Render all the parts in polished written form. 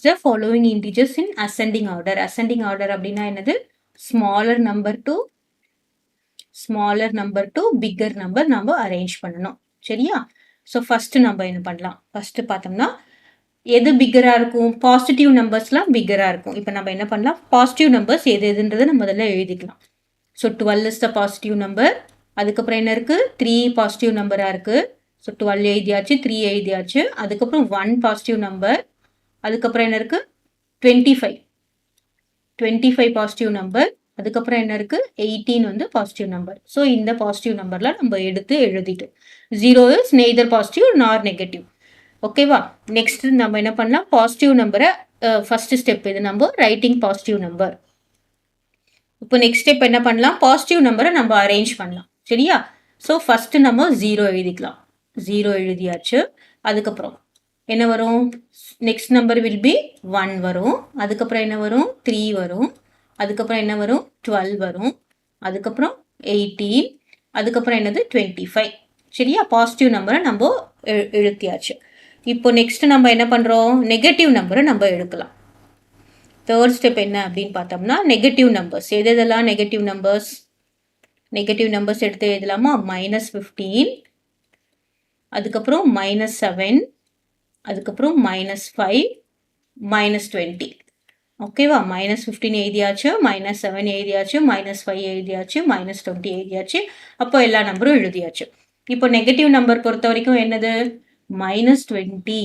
the following integers in ascending order. Ascending order அப்படின்னா என்னது? smaller number to bigger number நம்ம arrange பண்ணணும். சரியா? ஸோ ஃபர்ஸ்ட் நம்ம என்ன பண்ணலாம்? ஃபர்ஸ்ட் பார்த்தோம்னா எது பிக்கரா இருக்கும்? பாசிட்டிவ் நம்பர்ஸ்லாம் பிக்கரா இருக்கும். இப்போ நம்ம என்ன பண்ணலாம்? பாசிட்டிவ் நம்பர்ஸ் எதுன்றதை நம்ம முதல்ல எழுதிக்கலாம். So 12 is the positive number. அதுக்கப்புறம் என்ன இருக்கு? 3 பாசிட்டிவ் நம்பரா இருக்கு. ஸோ 12 எழுதியாச்சு, 3 எழுதியாச்சு. அதுக்கப்புறம் 1 பாசிட்டிவ் நம்பர். அதுக்கப்புறம் என்ன இருக்கு? 25 பாசிட்டிவ் நம்பர். அதுக்கப்புறம் என்ன இருக்கு? 18 வந்து பாசிட்டிவ் நம்பர். ஸோ இந்த பாசிட்டிவ் நம்பர்ல நம்ம எடுத்து எழுதிட்டு 0 இஸ் நெய்தர் பாசிட்டிவ் நார் நெகட்டிவ். ஓகேவா? நெக்ஸ்ட் நம்ம என்ன பண்ணலாம்? பாசிட்டிவ் நம்பரை ஃபர்ஸ்ட் ஸ்டெப் இது நம்ம ரைட்டிங் பாசிட்டிவ் நம்பர். இப்போ நெக்ஸ்ட் ஸ்டெப் என்ன பண்ணலாம்? பாசிட்டிவ் நம்பரை நம்ம அரேஞ்ச் பண்ணலாம். சரியா? ஸோ ஃபர்ஸ்ட் நம்ம 0 எழுதிக்கலாம். 0 எழுதியாச்சு. அதுக்கப்புறம் என்ன வரும்? நெக்ஸ்ட் நம்பர் வில் பி 1 வரும். அதுக்கப்புறம் என்ன வரும்? 3 வரும். அதுக்கப்புறம் என்ன வரும்? 12 வரும். அதுக்கப்புறம் 18. அதுக்கப்புறம் என்னது? 25. சரியா? பாசிட்டிவ் நம்பரை நம்ம எழுத்தியாச்சு. இப்போ நெக்ஸ்ட் நம்ம என்ன பண்றோம்? நெகட்டிவ் நம்பரை நம்ம எடுக்கலாம். தேர்ட் ஸ்டெப் என்ன அப்படின்னு பார்த்தோம்னா நெகட்டிவ் நம்பர்ஸ். எதெல்லாம் நெகட்டிவ் நம்பர்ஸ்? நெகட்டிவ் நம்பர்ஸ் எடுத்து எழுதலாமா? -15, அதுக்கப்புறம் -7, அதுக்கப்புறம் -5, -20. ஓகேவா? -15 எழுதியாச்சு, -7 எழுதியாச்சு, -5 எழுதியாச்சு, -20 எழுதியாச்சு. அப்போ எல்லா நம்பரும் எழுதியாச்சு. இப்போ நெகட்டிவ் நம்பர் பொறுத்த வரைக்கும் என்னது? -20,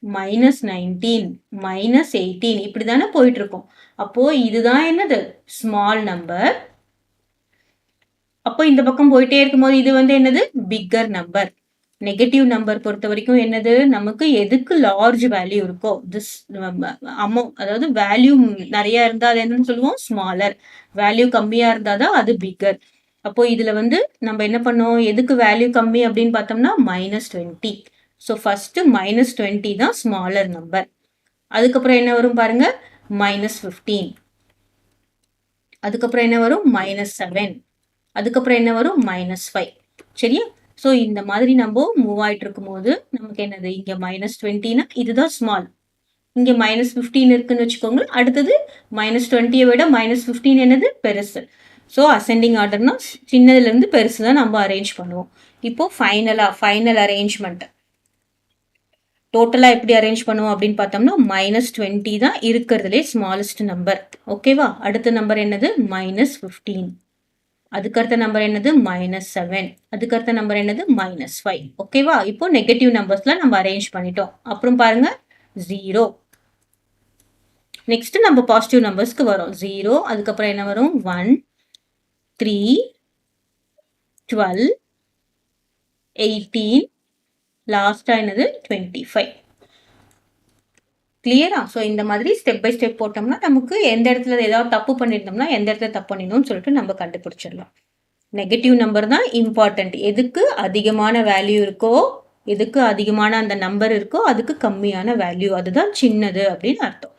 -19, -18 இப்படி தானே போயிட்டு இருக்கும். அப்போ இதுதான் என்னது? Small number. அப்போ இந்த பக்கம் போயிட்டே இருக்கும்போது இது வந்து என்னது? Bigger number. நெகட்டிவ் நம்பர் பொறுத்த வரைக்கும் என்னது? நமக்கு எதுக்கு லார்ஜ் வேல்யூ இருக்கோ திஸ் அமௌண்ட், அதாவது வேல்யூ நிறைய இருந்தா அது என்னன்னு சொல்லுவோம்? ஸ்மாலர். வேல்யூ கம்மியா இருந்தாதான் அது பிக்கர். அப்போ இதுல வந்து நம்ம என்ன பண்ணோம்? எதுக்கு வேல்யூ கம்மி அப்படின்னு பார்த்தோம்னா -20. ஸோ ஃபர்ஸ்ட் -20 தான் ஸ்மாலர் நம்பர். அதுக்கப்புறம் என்ன வரும் பாருங்க? -15. அதுக்கப்புறம் என்ன வரும்? -7. அதுக்கப்புறம் என்ன வரும்? -5. சரியா? ஸோ இந்த மாதிரி நம்ம மூவ் ஆயிட்டு இருக்கும் போது நமக்கு என்னது? இங்க -20னா இதுதான் ஸ்மால். இங்க -15 இருக்குன்னு வச்சுக்கோங்க. அடுத்தது -20 விட -15 என்னது? பெருசு. ஸோ அசெண்டிங் ஆர்டர்னா சின்னதுல இருந்து பெருசு தான் நம்ம அரேஞ்ச் பண்ணுவோம். இப்போ ஃபைனல் அரேஞ்ச்மெண்ட் டோட்டலா எப்படி அரேஞ்ச் பண்ணுவோம் அப்படின்னு பார்த்தோம்னா -20 தான் இருக்கிறதுலே ஸ்மாலஸ்ட் நம்பர். ஓகேவா? அடுத்த நம்பர் என்னது? -15. அதுக்கடுத்த நம்பர் என்னது? -7. அதுக்கடுத்த நம்பர் என்னது? -5. ஓகேவா? இப்போ நெகட்டிவ் நம்பர்ஸ்ல நம்ம அரேஞ்ச் பண்ணிட்டோம். அப்புறம் பாருங்க 0. நெக்ஸ்ட் நம்ம பாசிட்டிவ் நம்பர்ஸ்க்கு வரும். 0. அதுக்கப்புறம் என்ன வரும்? 1, 3, 12, 18, லாஸ்டா என்னது? 25. கிளியரா? ஸோ இந்த மாதிரி ஸ்டெப் பை ஸ்டெப் போட்டோம்னா நமக்கு எந்த இடத்துல ஏதாவது தப்பு பண்ணியிருந்தோம்னா எந்த இடத்துல தப்பு பண்ணிடணும்னு சொல்லிட்டு நம்ம கண்டுபிடிச்சிடலாம். நெகட்டிவ் நம்பர் தான் இம்பார்ட்டன்ட். எதுக்கு அதிகமான வேல்யூ இருக்கோ, எதுக்கு அதிகமான அந்த நம்பர் இருக்கோ அதுக்கு கம்மியான வேல்யூ, அதுதான் சின்னது அப்படின்னு அர்த்தம்.